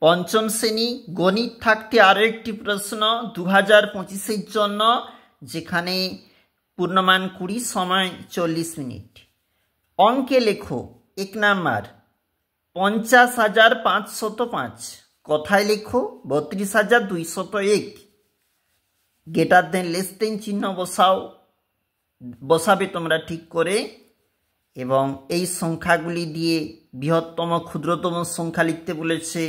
পঞ্চম শ্রেণী গণিত থাকতে আরও একটি প্রশ্ন 2025-এর জন্য, যেখানে পূর্ণমান 20, সময় 40 মিনিট। অঙ্কে লেখো 1 নাম্বার 50,505, কথায় লেখো 32,201। গ্রেটার দেন লেস দেন চিহ্ন বসাবে তোমরা ঠিক করে, এবং এই সংখ্যাগুলি দিয়ে বৃহত্তম ক্ষুদ্রতম সংখ্যা লিখতে বলেছে।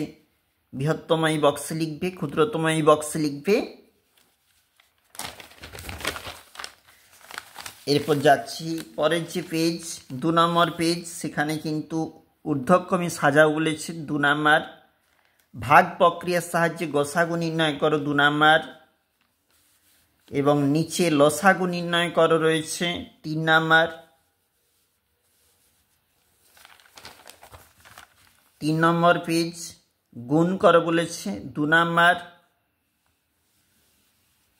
বৃহত্তম এই বক্সে লিখবে, ক্ষুদ্রতম এই বক্সে লিখবে। এরপর যাচ্ছি পরের যে পেজ, 2 নম্বর পেজ, সেখানে কিন্তু ঊর্ধ্বক্রমে সাজাও বলেছে। 2 নাম্বার ভাগ প্রক্রিয়ার সাহায্যে গসাগু নির্ণয় করো, 2 নাম্বার, এবং নিচে লসাগু নির্ণয় করো রয়েছে 3 নাম্বার। 3 নম্বর পেজ গুণ করো বলেছে, 2 নাম্বার,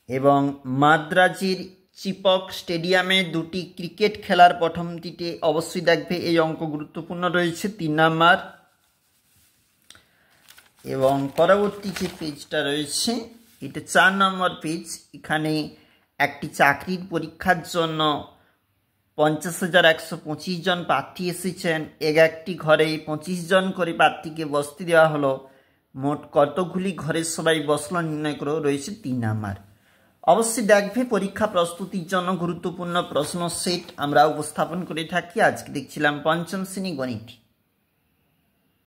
এবং মাদ্রাজের চিপক স্টেডিয়ামে 2টি ক্রিকেট খেলার প্রথমটিতে অবশ্যই দেখবে, এই অঙ্ক গুরুত্বপূর্ণ রয়েছে, 3 নাম্বার। এবং পরবর্তী যে পেজটা রয়েছে এটা 4 নম্বর পেজ। এখানে একটি চাকরির পরীক্ষার জন্য 50,125 জন প্রার্থী এসেছেন। একটি ঘরে 25 জন করে প্রার্থীকে বসতে দেওয়া হলো। মোট কতগুলি ঘরের সবাই বসলো নির্ণয় করে রয়েছে 3 নাম্বার। অবশ্যই দেখবে, পরীক্ষা প্রস্তুতির জন্য গুরুত্বপূর্ণ প্রশ্ন সেট আমরা উপস্থাপন করে থাকি। আজকে দেখছিলাম পঞ্চম শ্রেণী গণিত।